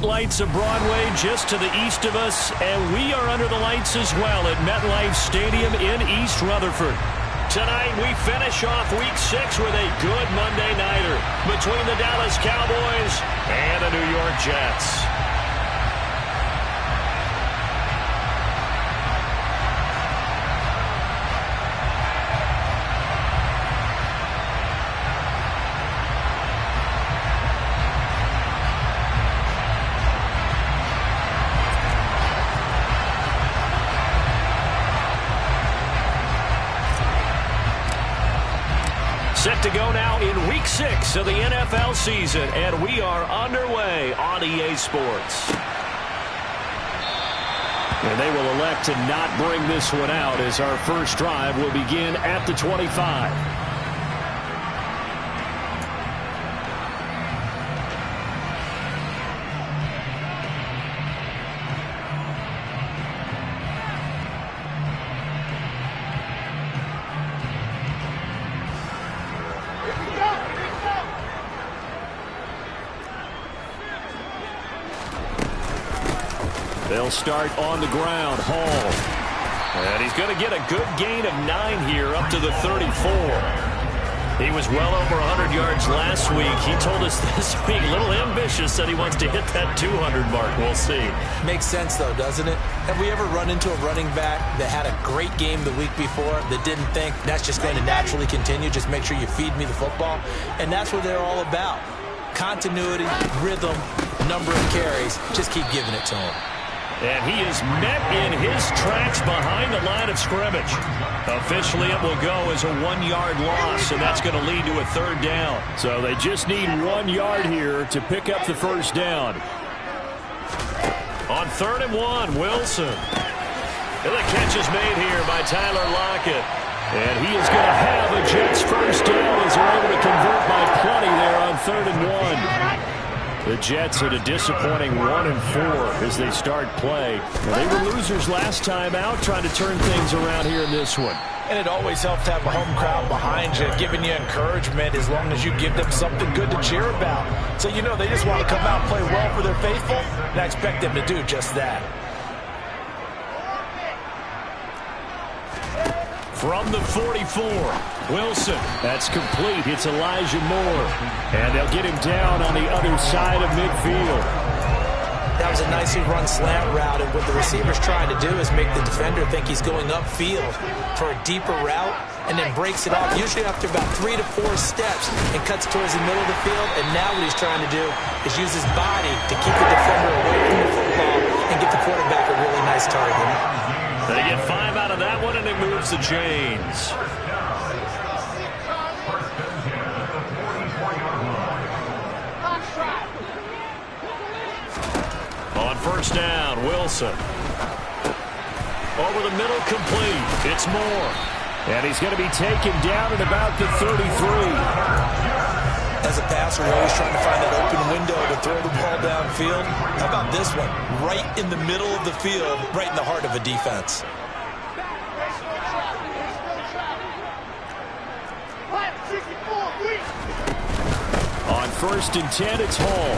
Lights of Broadway just to the east of us, and we are under the lights as well at MetLife Stadium in East Rutherford. Tonight we finish off Week 6 with a good Monday nighter between the Dallas Cowboys and the New York Jets. Set to go now in Week 6 of the NFL season, and we are underway on EA Sports. And they will elect to not bring this one out as our first drive will begin at the 25. They'll start on the ground. Hall. And he's going to get a good gain of 9 here up to the 34. He was well over 100 yards last week. He told us this week, a little ambitious, that he wants to hit that 200 mark. We'll see. Makes sense, though, doesn't it? Have we ever run into a running back that had a great game the week before that didn't think that's just going to naturally continue? Just make sure you feed me the football. And that's what they're all about. Continuity, rhythm, number of carries. Just keep giving it to him. And he is met in his tracks behind the line of scrimmage. Officially, it will go as a 1-yard loss, and that's going to lead to a third down. So they just need 1 yard here to pick up the first down. On 3rd and 1, Wilson. And the catch is made here by Tyler Lockett. And he is going to have a Jets first down as they're able to convert by plenty there on 3rd and 1. The Jets at a disappointing 1-4 as they start play. Well, they were losers last time out, trying to turn things around here in this one. And it always helps to have a home crowd behind you, giving you encouragement as long as you give them something good to cheer about. So you know they just want to come out and play well for their faithful, and I expect them to do just that. From the 44, Wilson. That's complete. It's Elijah Moore. And they'll get him down on the other side of midfield. That was a nicely run slant route, and what the receiver's trying to do is make the defender think he's going upfield for a deeper route, and then breaks it off, usually after about 3 to 4 steps, and cuts towards the middle of the field. And now what he's trying to do is use his body to keep the defender away from the football and get the quarterback a really nice target. They get 5 out of that one, and it moves the chains. On first down, Wilson. Over the middle, complete. It's Moore. And he's going to be taken down at about the 33. As a passer, we're always trying to find that open window to throw the ball downfield. How about this one? Right in the middle of the field, right in the heart of a defense. On 1st and 10, it's Hall.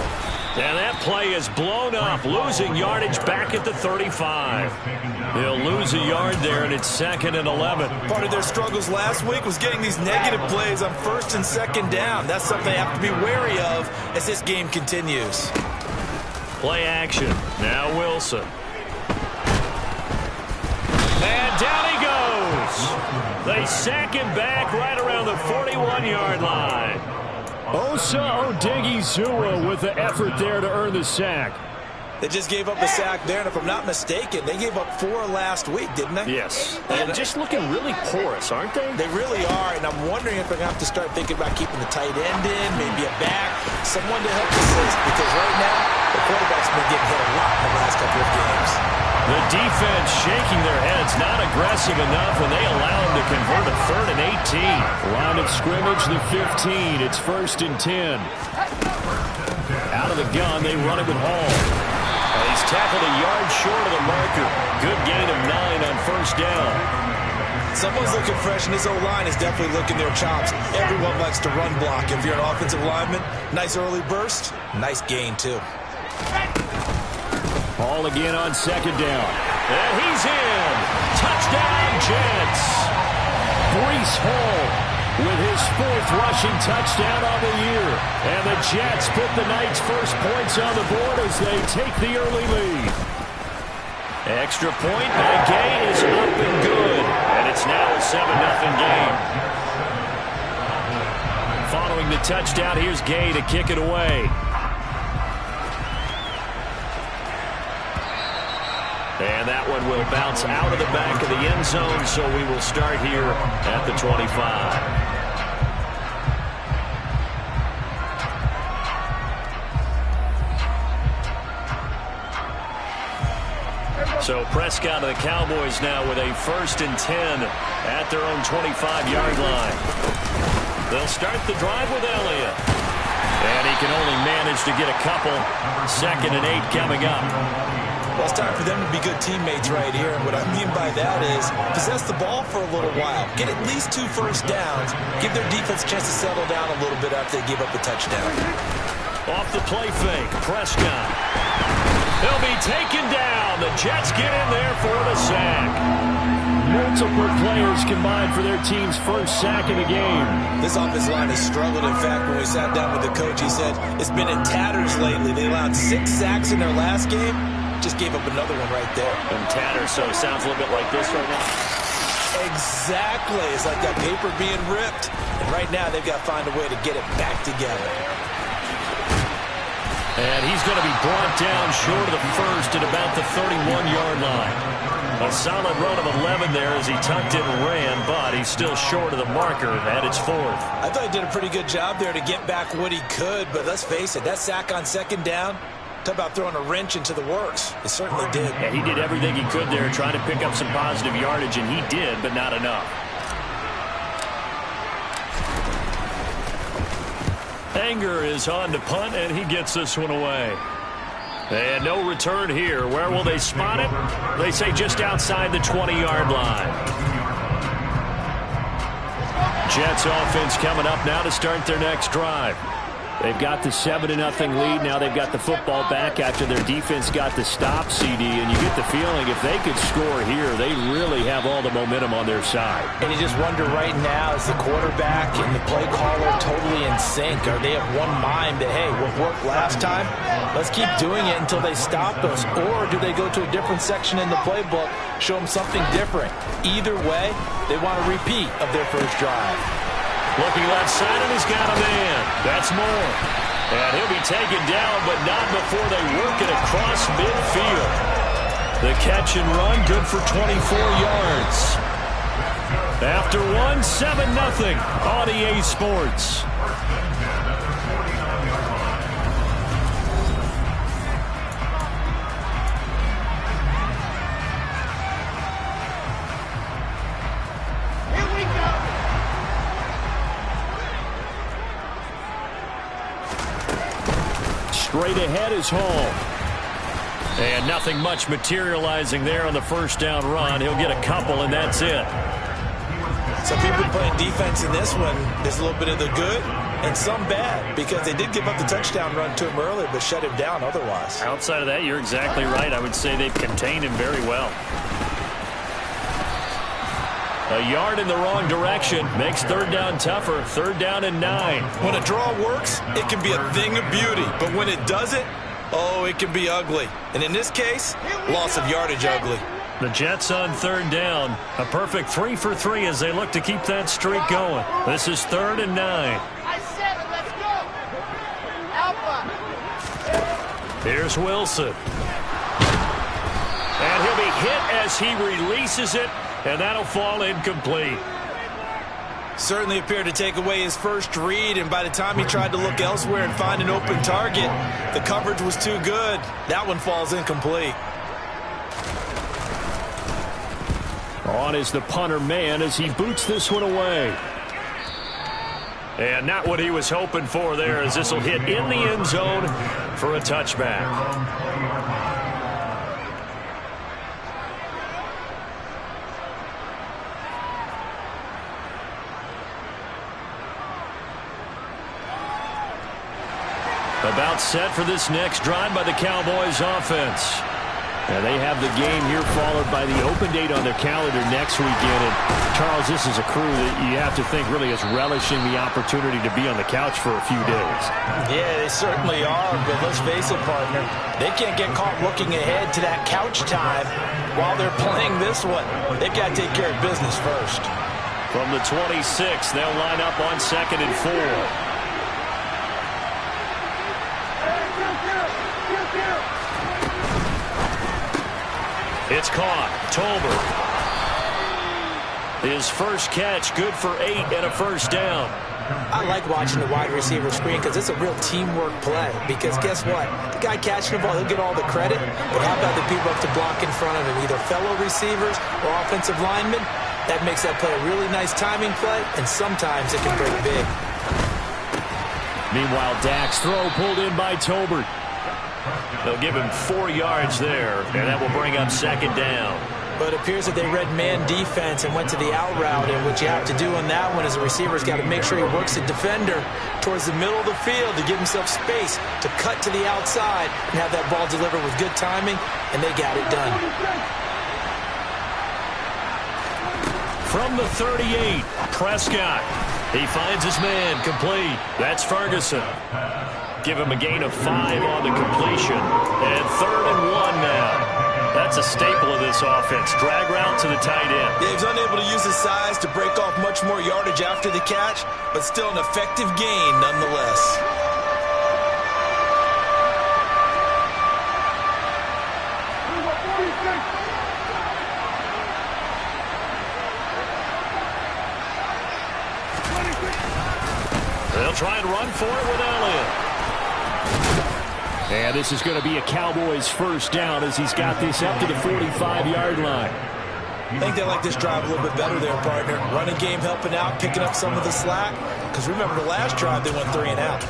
And that play is blown up, losing yardage back at the 35. They'll lose a yard there, and it's 2nd and 11. Part of their struggles last week was getting these negative plays on 1st and 2nd down. That's something they have to be wary of as this game continues. Play action. Now Wilson. And down he goes. They sack him back right around the 41-yard line. Osa Odighizuwa with the effort there to earn the sack. They just gave up the sack there, and if I'm not mistaken, they gave up 4 last week, didn't they? Yes. And just looking really porous, aren't they? They really are, and I'm wondering if they're going to have to start thinking about keeping the tight end in, maybe a back, someone to help assist, because right now, the quarterback's been getting hit a lot in the last couple of games. The defense shaking their heads, not aggressive enough when they allow him to convert a 3rd and 18. Line of scrimmage, the 15. It's 1st and 10. Out of the gun, they run it with Hall. He's tackled a yard short of the marker. Good gain of 9 on 1st down. Someone's looking fresh, and this O-line is definitely licking their chops. Everyone likes to run block. If you're an offensive lineman, nice early burst, nice gain, too. Ball again on second down. And he's in. Touchdown, Jets. Breece Hall with his 4th rushing touchdown on the year. And the Jets put the night's first points on the board as they take the early lead. Extra point by Gay is up and good. And it's now a 7-0 game. Following the touchdown, here's Gay to kick it away. And that one will bounce out of the back of the end zone, so we will start here at the 25. So Prescott and the Cowboys now with a 1st and 10 at their own 25-yard line. They'll start the drive with Elliott. And he can only manage to get a couple. 2nd and 8 coming up. Well, it's time for them to be good teammates right here. And what I mean by that is possess the ball for a little while. Get at least 2 first downs. Give their defense a chance to settle down a little bit after they give up a touchdown. Off the play fake, Prescott. He'll be taken down. The Jets get in there for the sack. Multiple players combined for their team's 1st sack in the game. This offensive line has struggled. In fact, when we sat down with the coach, he said it's been in tatters lately. They allowed 6 sacks in their last game. Just gave up another one right there. And tatters, so it sounds a little bit like this right now. Exactly. It's like that paper being ripped. And right now, they've got to find a way to get it back together. And he's going to be brought down short of the 1st at about the 31-yard line. A solid run of 11 there as he tucked it and ran, but he's still short of the marker, and it's 4th. I thought he did a pretty good job there to get back what he could, but let's face it, that sack on 2nd down, talk about throwing a wrench into the works. It certainly did. Yeah, he did everything he could there, trying to pick up some positive yardage, and he did, but not enough. Anger is on to punt, and he gets this one away. And no return here. Where will they spot it? They say just outside the 20-yard line. Jets offense coming up now to start their next drive. They've got the 7-0 lead. Now they've got the football back after their defense got the stop, CD. And you get the feeling if they could score here, they really have all the momentum on their side. And you just wonder right now, is the quarterback and the play caller totally in sync? Are they of one mind that, hey, what worked last time? Let's keep doing it until they stop us. Or do they go to a different section in the playbook, show them something different? Either way, they want a repeat of their first drive. Looking left side, and he's got a man. That's Moore. And he'll be taken down, but not before they work it across midfield. The catch and run, good for 24 yards. After 7-0 on EA Sports. Straight ahead is Hall. And nothing much materializing there on the 1st down run. He'll get a couple, and that's it. Some people playing defense in this one. There's a little bit of the good and some bad because they did give up the touchdown run to him earlier but shut him down otherwise. Outside of that, you're exactly right. I would say they've contained him very well. A yard in the wrong direction makes 3rd down tougher. 3rd down and 9. When a draw works, it can be a thing of beauty. But when it doesn't, oh, it can be ugly. And in this case, loss of yardage ugly. The Jets on 3rd down. A perfect 3 for 3 as they look to keep that streak going. This is 3rd and 9. Let's go. Alpha. Here's Wilson. And he'll be hit as he releases it. And that'll fall incomplete. Certainly appeared to take away his first read, and by the time he tried to look elsewhere and find an open target, the coverage was too good. That one falls incomplete. On is the punter man as he boots this one away. And not what he was hoping for there, as this will hit in the end zone for a touchback. About set for this next drive by the Cowboys offense. And they have the game here followed by the open date on their calendar next weekend. And Charles, this is a crew that you have to think really is relishing the opportunity to be on the couch for a few days. Yeah, they certainly are, but let's face it, partner. They can't get caught looking ahead to that couch time while they're playing this one. They've got to take care of business first. From the 26, they'll line up on 2nd and 4. It's caught. Tolbert. His first catch, good for 8 and a first down. I like watching the wide receiver screen because it's a real teamwork play. Because guess what? The guy catching the ball, he'll get all the credit. But how about the people up to block in front of him, either fellow receivers or offensive linemen? That makes that play a really nice timing play, and sometimes it can break big. Meanwhile, Dak's throw pulled in by Tolbert. They'll give him 4 yards there, and that will bring up 2nd down. But it appears that they read man defense and went to the out route, and what you have to do on that one is the receiver's got to make sure he works the defender towards the middle of the field to give himself space to cut to the outside and have that ball delivered with good timing, and they got it done. From the 38, Prescott. He finds his man, complete. That's Ferguson. Give him a gain of 5 on the completion. And 3rd and 1 now. That's a staple of this offense. Drag route to the tight end. Yeah, he's unable to use his size to break off much more yardage after the catch, but still an effective gain nonetheless. They'll try and run for it with Elliott. And this is going to be a Cowboys first down as he's got this up to the 45-yard line. I think they like this drive a little bit better there, partner. Running game helping out, picking up some of the slack. Because remember the last drive, they went 3 and out.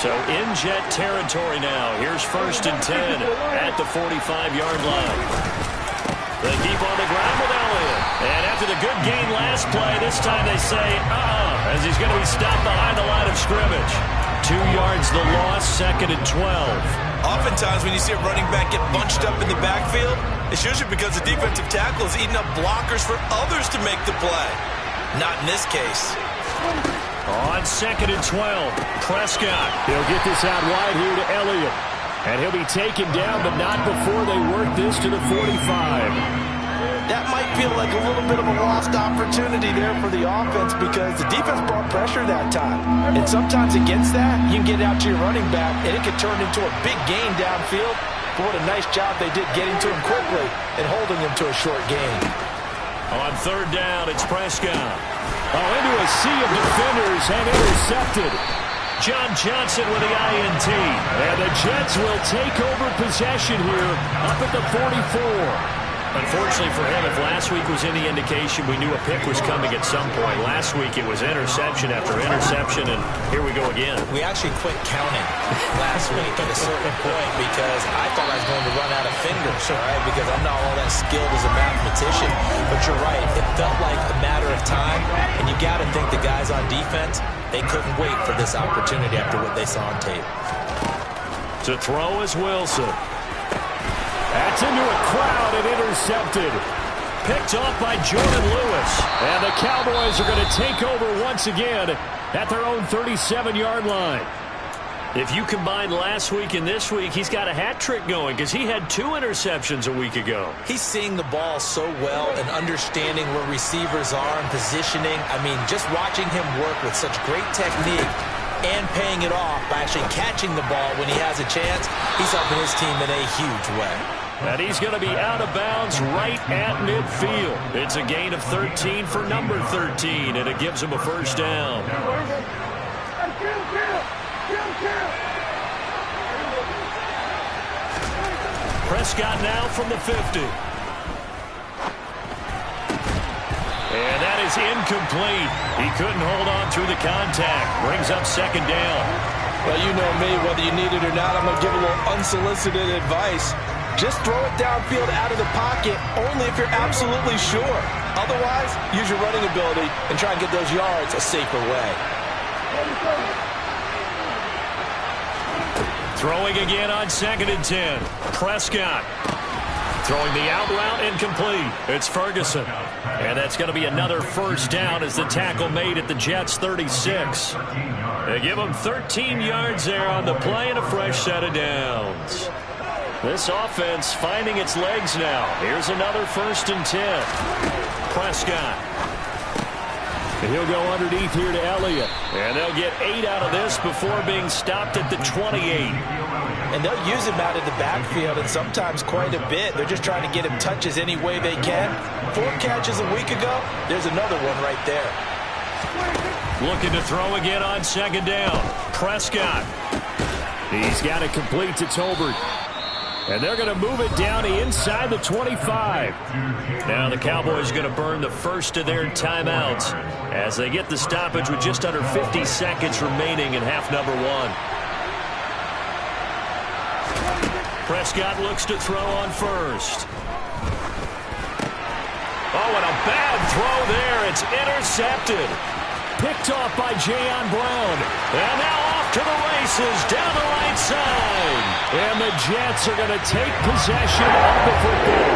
So in jet territory now. Here's 1st and 10 at the 45-yard line. They keep on the ground with Elliott. And after the good gain last play, this time they say, as he's going to be stopped behind the line of scrimmage. 2 yards the loss, 2nd and 12. Oftentimes when you see a running back get bunched up in the backfield, it's usually because the defensive tackle is eating up blockers for others to make the play. Not in this case. On 2nd and 12, Prescott. He'll get this out wide here to Elliott. And he'll be taken down, but not before they work this to the 45. That might feel like a little bit of a lost opportunity there for the offense because the defense brought pressure that time. And sometimes against that, you can get out to your running back, and it could turn into a big gain downfield. But what a nice job they did getting to him quickly and holding him to a short gain. On 3rd down, it's Prescott. Into a sea of defenders and intercepted. John Johnson with the INT. And the Jets will take over possession here up at the 44. Unfortunately for him, if last week was any indication, we knew a pick was coming at some point. Last week it was interception after interception, and here we go again. We actually quit counting last week at a certain point because I thought I was going to run out of fingers, all right, because I'm not all that skilled as a mathematician. But you're right, it felt like a matter of time, and you got to think the guys on defense, they couldn't wait for this opportunity after what they saw on tape. To throw is Wilson. That's into a crowd and intercepted. Picked off by Jordan Lewis. And the Cowboys are going to take over once again at their own 37-yard line. If you combine last week and this week, he's got a hat trick going because he had 2 interceptions a week ago. He's seeing the ball so well and understanding where receivers are and positioning. I mean, just watching him work with such great technique and paying it off by actually catching the ball when he has a chance, he's helping his team in a huge way. And he's going to be out of bounds right at midfield. It's a gain of 13 for number 13, and it gives him a first down. Prescott now from the 50. And that is incomplete. He couldn't hold on through the contact. Brings up 2nd down. Well, you know me, whether you need it or not, I'm going to give a little unsolicited advice. Just throw it downfield out of the pocket only if you're absolutely sure. Otherwise, use your running ability and try and get those yards a safer way. Throwing again on 2nd and 10. Prescott. Throwing the out route incomplete. It's Ferguson. And that's going to be another first down as the tackle made at the Jets' 36. They give them 13 yards there on the play and a fresh set of downs. This offense finding its legs now. Here's another 1st and 10. Prescott. And he'll go underneath here to Elliott. And they'll get 8 out of this before being stopped at the 28. And they'll use him out of the backfield, and sometimes quite a bit. They're just trying to get him touches any way they can. 4 catches a week ago. There's another one right there. Looking to throw again on 2nd down. Prescott. He's got it complete to Tolbert. And they're going to move it down inside the 25. Now the Cowboys are going to burn the first of their timeouts as they get the stoppage with just under 50 seconds remaining in half number 1. Prescott looks to throw on first. Oh, and a bad throw there. It's intercepted. Picked off by Jayon Brown. And now off to the races down the right side. And the Jets are going to take possession of the football.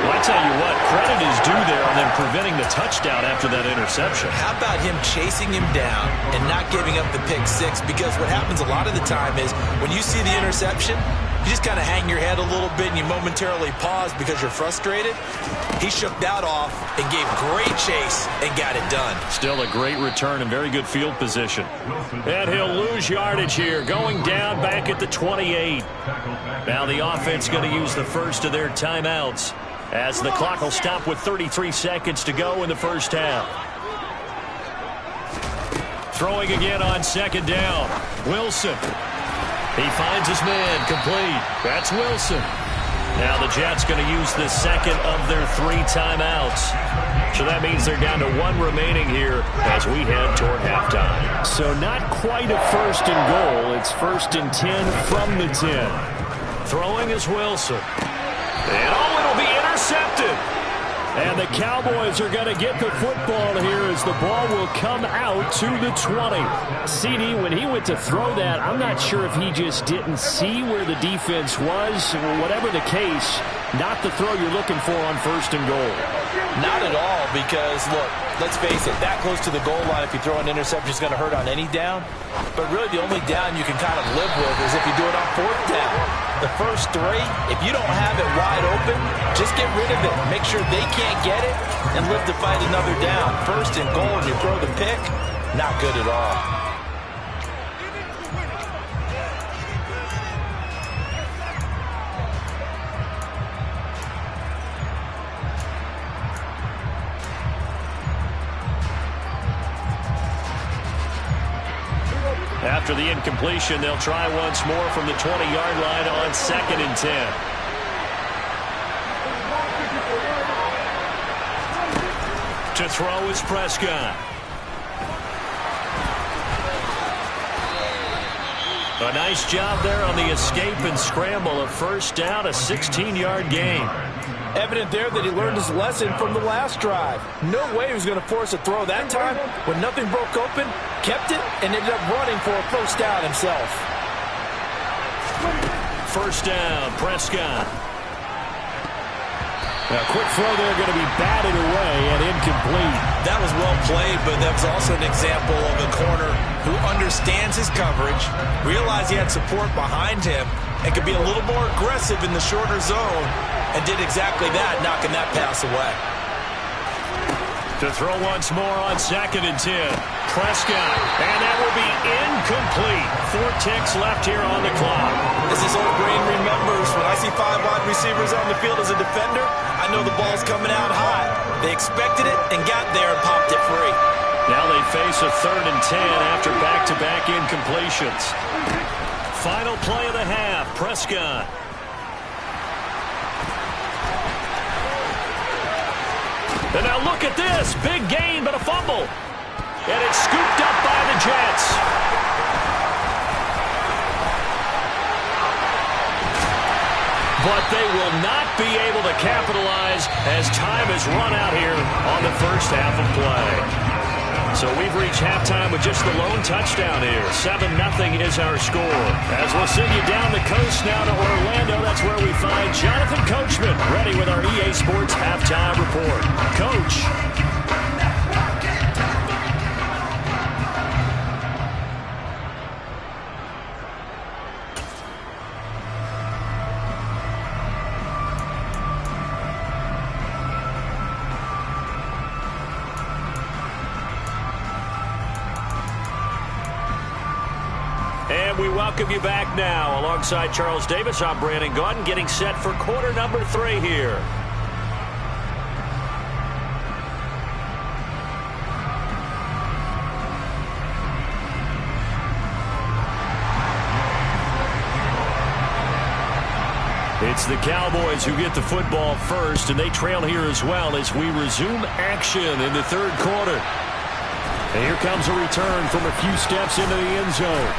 Well, I tell you what, credit is due there on them preventing the touchdown after that interception. How about him chasing him down and not giving up the pick 6? Because what happens a lot of the time is when you see the interception, you just kind of hang your head a little bit and you momentarily pause because you're frustrated. He shook that off and gave great chase and got it done. Still a great return and very good field position. And he'll lose yardage here, going down back at the 28. Now the offense going to use the first of their timeouts as the clock will stop with 33 seconds to go in the first half. Throwing again on 2nd down. Wilson. He finds his man complete. That's Wilson. Now the Jets going to use the second of their 3 timeouts. So that means they're down to 1 remaining here as we head toward halftime. So not quite a 1st and goal. It's 1st and 10 from the 10. Throwing is Wilson. And it'll be intercepted. And the Cowboys are going to get the football here as the ball will come out to the 20. CD, when he went to throw that, I'm not sure if he just didn't see where the defense was. Whatever the case, not the throw you're looking for on 1st and goal. Not at all, because, look, let's face it, that close to the goal line, if you throw an interception, is going to hurt on any down. But really the only down you can kind of live with is if you do it on 4th down. The first 3, if you don't have it wide open, just get rid of it. Make sure they can't get it and live to fight another down. 1st and goal and you throw the pick, not good at all. After the incompletion, they'll try once more from the 20-yard line on 2nd and 10. To throw is Prescott. A nice job there on the escape and scramble. A first down, a 16-yard gain. Evident there that he learned his lesson from the last drive. No way he was going to force a throw that time. When nothing broke open, kept it, and ended up running for a first down himself. First down, Prescott. A quick throw there going to be batted away and incomplete. That was well played, but that was also an example of a corner who understands his coverage, realized he had support behind him, and could be a little more aggressive in the shorter zone, and did exactly that, knocking that pass away. To throw once more on 2nd and 10. Prescott, and that will be incomplete. 4 ticks left here on the clock. As his old brain remembers, when I see 5 wide receivers on the field as a defender, I know the ball's coming out high. They expected it and got there and popped it free. Now they face a 3rd and 10 after back-to-back incompletions. Final play of the half, Prescott. And now look at this. Big gain, but a fumble. And it's scooped up by the Jets. but they will not be able to capitalize as time has run out here on the first half of play. So we've reached halftime with just the lone touchdown here. 7-0 is our score. As we'll send you down the coast now to Orlando, that's where we find Jonathan Coachman ready with our EA Sports halftime report. Coach. And we welcome you back now. Alongside Charles Davis, I'm Brandon Gaudin, getting set for quarter number 3 here. It's the Cowboys who get the football first, and they trail here as well as we resume action in the third quarter. And here comes a return from a few steps into the end zone.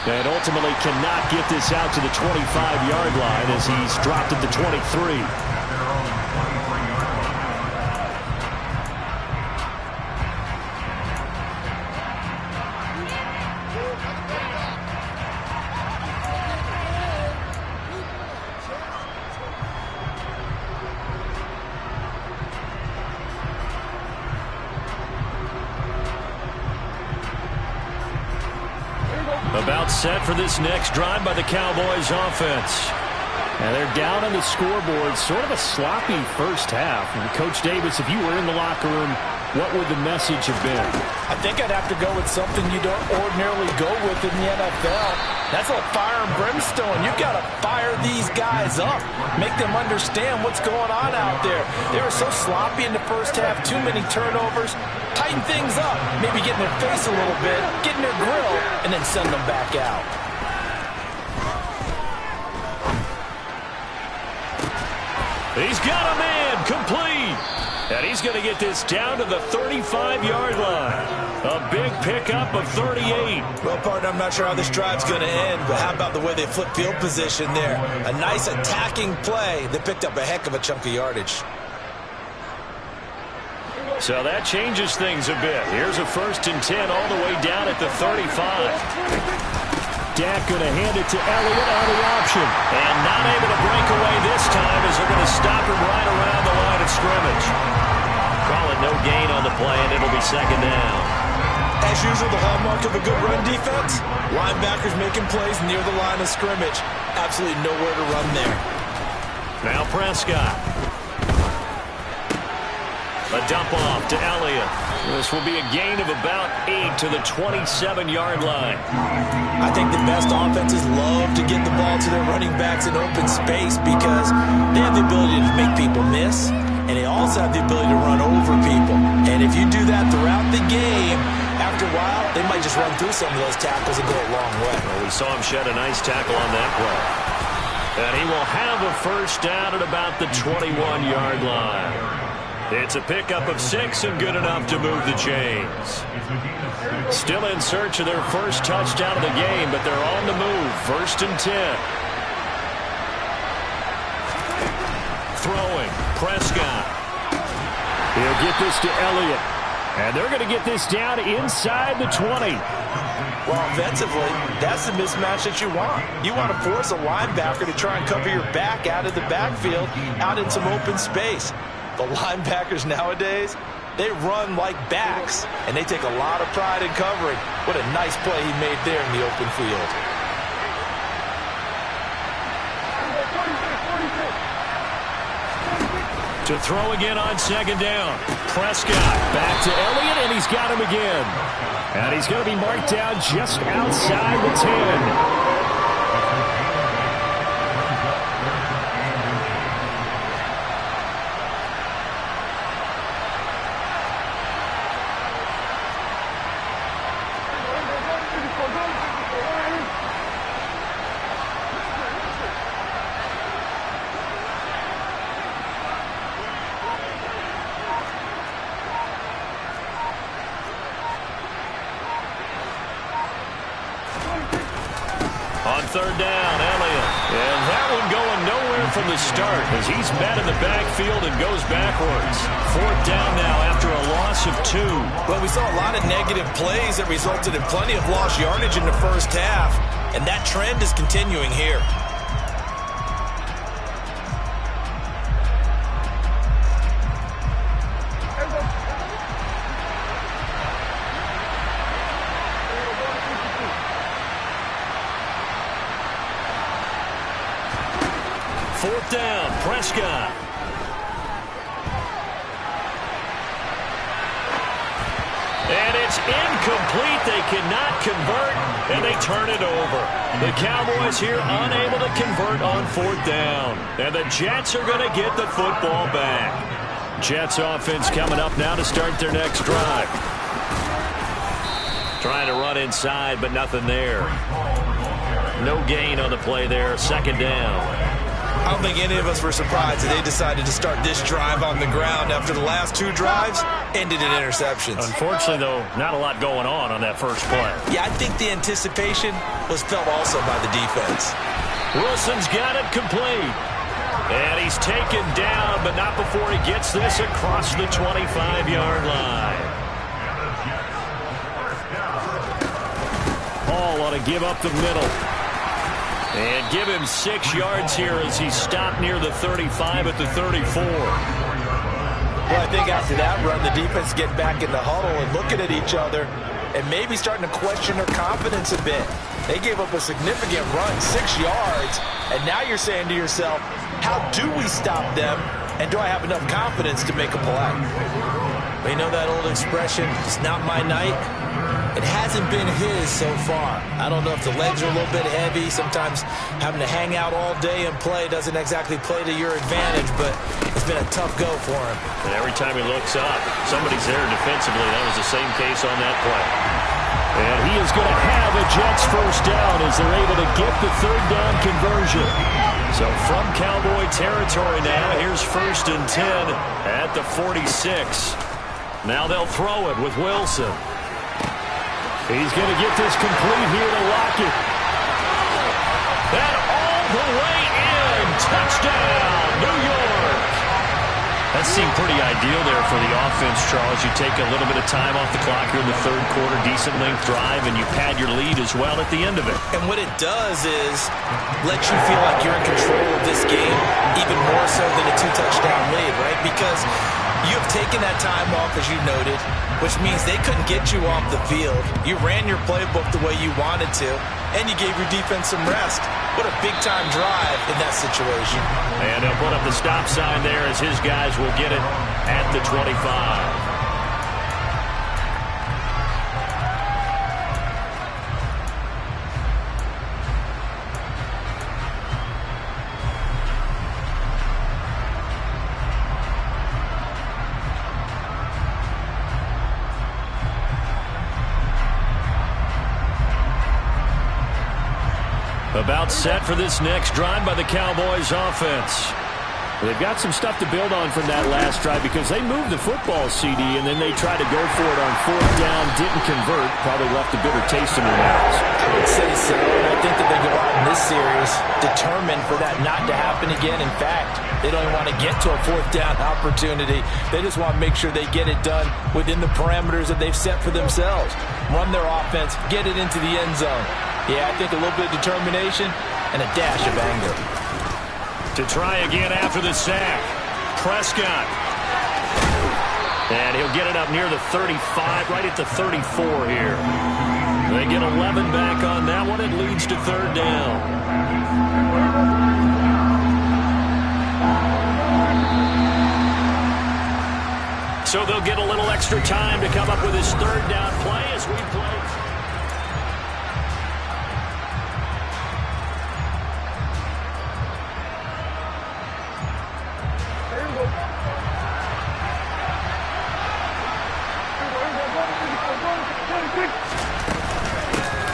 And ultimately cannot get this out to the 25-yard line as he's dropped at the 23. About set for this next drive by the Cowboys offense. And they're down on the scoreboard. Sort of a sloppy first half. And Coach Davis, if you were in the locker room, what would the message have been? I think I'd have to go with something you don't ordinarily go with in the NFL. That's like fire and brimstone. You've got to fire these guys up. Make them understand what's going on out there. They were so sloppy in the first half. Too many turnovers. Tighten things up. Maybe get in their face a little bit. Get in their grill. And then send them back out. He's got a man complete. And he's going to get this down to the 35-yard line. A big pickup of 38. Well, partner, I'm not sure how this drive's going to end, but how about the way they flip field position there? A nice attacking play that picked up a heck of a chunk of yardage. So that changes things a bit. Here's a 1st and 10 all the way down at the 35. Dak going to hand it to Elliott on the option. And not able to break away this time as they're going to stop him right around the line of scrimmage. Call it no gain on the play, and it'll be 2nd down. As usual, the hallmark of a good run defense, linebackers making plays near the line of scrimmage. Absolutely nowhere to run there. Now Prescott. A dump off to Elliott. This will be a gain of about 8 to the 27-yard line. I think the best offenses love to get the ball to their running backs in open space because they have the ability to make people miss, and they also have the ability to run over people. And if you do that throughout the game, after a while, they might just run through some of those tackles and go a long way. Well, we saw him shed a nice tackle on that play. And he will have a 1st down at about the 21-yard line. It's a pickup of 6 and good enough to move the chains. Still in search of their first touchdown of the game, but they're on the move. 1st and 10. Throwing. Prescott. He'll get this to Elliott. And they're going to get this down inside the 20. Well, offensively, that's the mismatch that you want. You want to force a linebacker to try and cover your back out of the backfield, out in some open space. The linebackers nowadays, they run like backs, and they take a lot of pride in covering. What a nice play he made there in the open field. To throw again on 2nd down. Prescott back to Elliott, and he's got him again. And he's going to be marked down just outside the 10. On 3rd down, Elliott. And that one going nowhere. from the start as he's met in the backfield and goes backwards. 4th down now after a loss of 2. Well, we saw a lot of negative plays that resulted in plenty of lost yardage in the first half, and that trend is continuing here. Fourth down, Prescott. And it's incomplete. They cannot convert, and they turn it over. The Cowboys here unable to convert on 4th down. And the Jets are going to get the football back. Jets offense coming up now to start their next drive. Trying to run inside, but nothing there. No gain on the play there. 2nd down. I don't think any of us were surprised that they decided to start this drive on the ground after the last 2 drives ended in interceptions. Unfortunately, though, not a lot going on that first play. Yeah, I think the anticipation was felt also by the defense. Wilson's got it complete. And he's taken down, but not before he gets this across the 25-yard line. Hall ought to give up the middle. And give him 6 yards here as he's stopped near the 35 at the 34. Well, I think after that run, the defense get back in the huddle and looking at each other and maybe starting to question their confidence a bit. They gave up a significant run, 6 yards, and now you're saying to yourself, how do we stop them, and do I have enough confidence to make a play? Well, you know that old expression, it's not my night? It hasn't been his so far. I don't know if the legs are a little bit heavy. Sometimes having to hang out all day and play doesn't exactly play to your advantage, but it's been a tough go for him. And every time he looks up, somebody's there defensively. That was the same case on that play. And he is going to have a Jets first down as they're able to get the 3rd down conversion. So from Cowboy territory now, here's 1st and 10 at the 46. Now they'll throw it with Wilson. He's going to get this complete here to Lockett. And all the way in. Touchdown, New York. That seemed pretty ideal there for the offense, Charles. You take a little bit of time off the clock here in the 3rd quarter, decent length drive, and you pad your lead as well at the end of it. And what it does is let you feel like you're in control of this game, even more so than a 2-touchdown lead, right? Because you have taken that time off, as you noted, which means they couldn't get you off the field. You ran your playbook the way you wanted to, and you gave your defense some rest. What a big-time drive in that situation. And they'll put up the stop sign there as his guys will get it at the 25. About set for this next drive by the Cowboys offense. They've got some stuff to build on from that last drive because they moved the football, CD, and then they tried to go for it on 4th down, didn't convert, probably left a bitter taste in their mouths. I would say so, and I think that they go out in this series determined for that not to happen again. In fact, they don't even want to get to a 4th down opportunity. They just want to make sure they get it done within the parameters that they've set for themselves. Run their offense, get it into the end zone. Yeah, I think a little bit of determination and a dash of anger. To try again after the sack, Prescott. And he'll get it up near the 35, right at the 34 here. They get 11 back on that one. It leads to 3rd down. So they'll get a little extra time to come up with his 3rd down play as we play.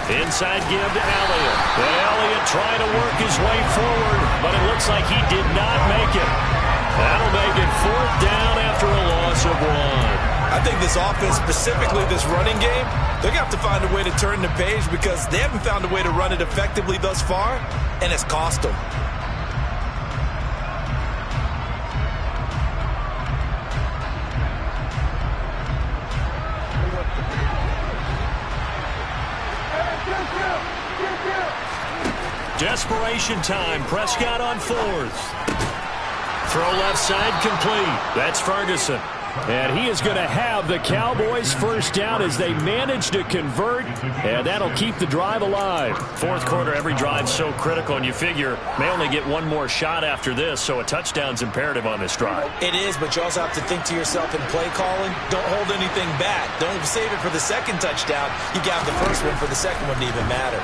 Inside give to Elliott. And Elliott trying to work his way forward, but it looks like he did not make it. That'll make it 4th down after a loss of 1. I think this offense, specifically this running game, they're going to have to find a way to turn the page because they haven't found a way to run it effectively thus far, and it's cost them. Desperation time. Prescott on fourth. Throw left side complete. That's Ferguson. And he is going to have the Cowboys first down as they manage to convert, and that'll keep the drive alive. Fourth quarter, every drive so critical, and you figure may only get one more shot after this, so a touchdown's imperative on this drive. It is, but you also have to think to yourself in play calling, don't hold anything back. Don't save it for the second touchdown. You got the first one for the second one to even matter.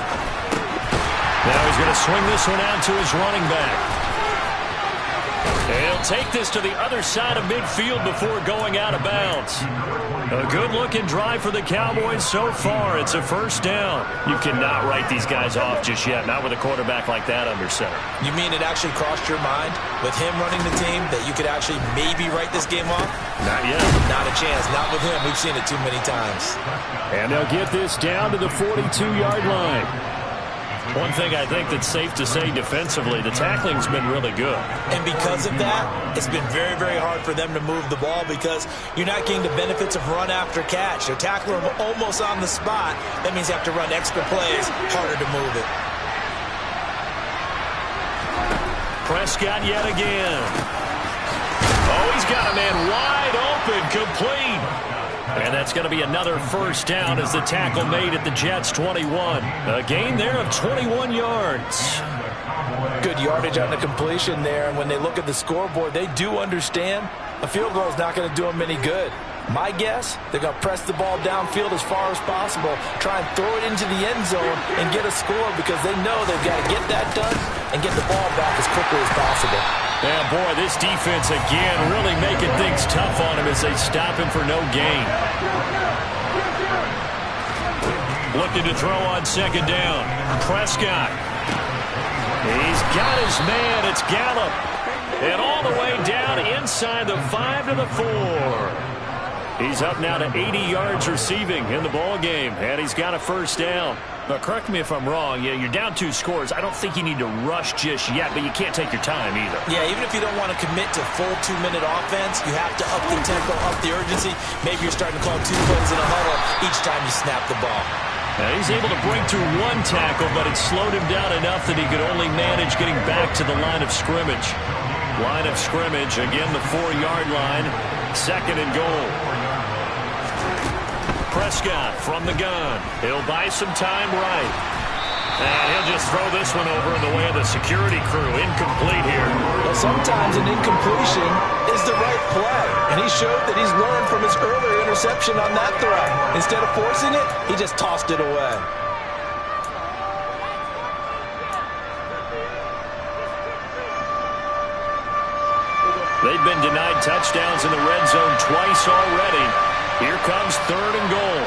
Now he's going to swing this one out to his running back. He'll take this to the other side of midfield before going out of bounds. A good-looking drive for the Cowboys so far. It's a first down. You cannot write these guys off just yet, not with a quarterback like that under center. You mean it actually crossed your mind with him running the team that you could actually maybe write this game off? Not yet. Not a chance. Not with him. We've seen it too many times. And they'll get this down to the 42-yard line. One thing I think that's safe to say defensively, the tackling's been really good. And because of that, it's been very, very hard for them to move the ball because you're not getting the benefits of run after catch. They're tackling them almost on the spot. That means you have to run extra plays, harder to move it. Prescott yet again. Oh, he's got a man wide open, complete. And that's going to be another first down as the tackle made at the Jets' 21. A gain there of 21 yards. Good yardage on the completion there. And when they look at the scoreboard, they do understand a field goal is not going to do them any good. My guess, they're going to press the ball downfield as far as possible, try and throw it into the end zone and get a score because they know they've got to get that done and get the ball back as quickly as possible. Yeah, boy, this defense again really making things tough on him as they stop him for no gain. Looking to throw on second down. Prescott. He's got his man. It's Gallup. And all the way down inside the 5 to the 4. He's up now to 80 yards receiving in the ball game, and he's got a first down. But correct me if I'm wrong. Yeah, you're down 2 scores. I don't think you need to rush just yet, but you can't take your time either. Yeah, even if you don't want to commit to full 2-minute offense, you have to up the tempo, up the urgency. Maybe you're starting to call 2 plays in a huddle each time you snap the ball. Now he's able to break through 1 tackle, but it slowed him down enough that he could only manage getting back to the line of scrimmage. Line of scrimmage, again the 4-yard line, second and goal. Prescott from the gun. He'll buy some time right. And he'll just throw this one over in the way of the security crew. Incomplete here. Well, sometimes an incompletion is the right play. And he showed that he's learned from his earlier interception on that throw. Instead of forcing it, he just tossed it away. They've been denied touchdowns in the red zone twice already. Here comes third and goal.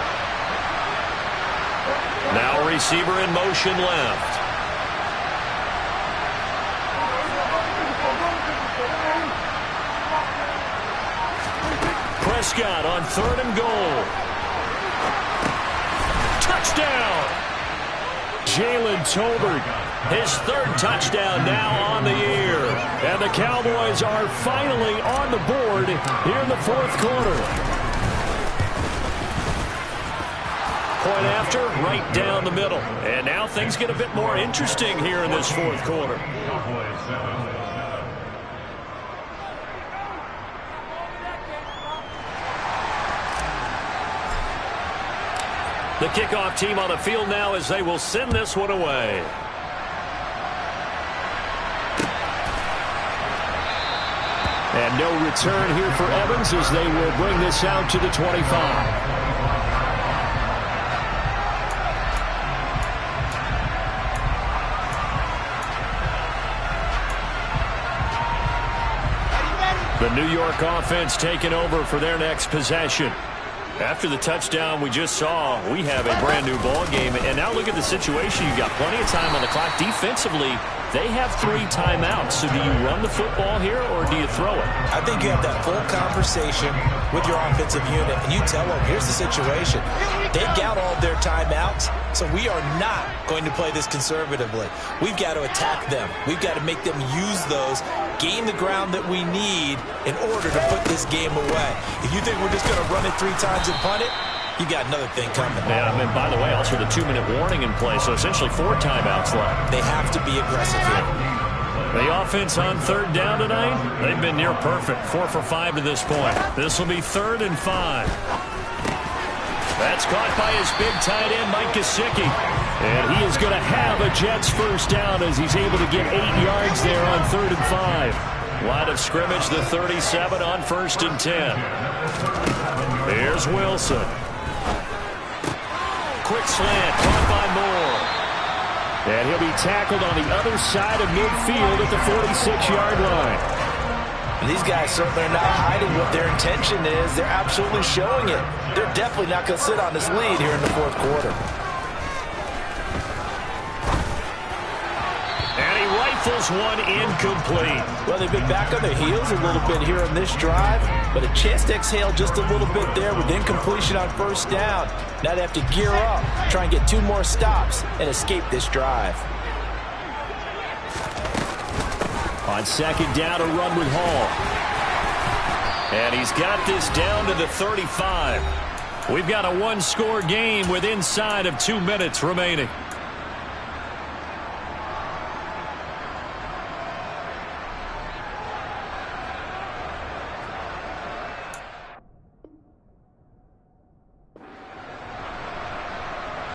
Now receiver in motion left. Prescott on third and goal. Touchdown! Jalen Tolbert, his 3rd touchdown now on the year. And the Cowboys are finally on the board here in the 4th quarter. Point after, right down the middle. And now things get a bit more interesting here in this 4th quarter. The kickoff team on the field now as they will send this one away. And no return here for Evans as they will bring this out to the 25. The New York offense taking over for their next possession. After the touchdown we just saw, we have a brand new ball game. And now look at the situation. You've got plenty of time on the clock. Defensively, they have 3 timeouts. So do you run the football here or do you throw it? I think you have that full conversation with your offensive unit, and you tell them, here's the situation. They've got all their timeouts, so we are not going to play this conservatively. We've got to attack them. We've got to make them use those, gain the ground that we need in order to put this game away. If you think we're just going to run it 3 times and punt it, you got another thing coming. Yeah, I mean, by the way, also the 2-minute warning in play, so essentially 4 timeouts left. They have to be aggressive here. The offense on third down tonight, they've been near perfect. 4 for 5 to this point. This will be 3rd and 5. That's caught by his big tight end, Mike Gesicki. And he is going to have a Jets first down as he's able to get 8 yards there on 3rd and 5. Line of scrimmage, the 37 on 1st and 10. Here's Wilson. Quick slant, caught by Moore. And he'll be tackled on the other side of midfield at the 46-yard line. And these guys certainly are not hiding what their intention is. They're absolutely showing it. They're definitely not going to sit on this lead here in the 4th quarter. And he rifles one incomplete. Well, they've been back on their heels a little bit here on this drive, but a chance to exhale just a little bit there with incompletion on 1st down. Now they have to gear up, try and get 2 more stops, and escape this drive. On 2nd down, a run with Hall. And he's got this down to the 35. We've got a 1-score game with inside of 2 minutes remaining.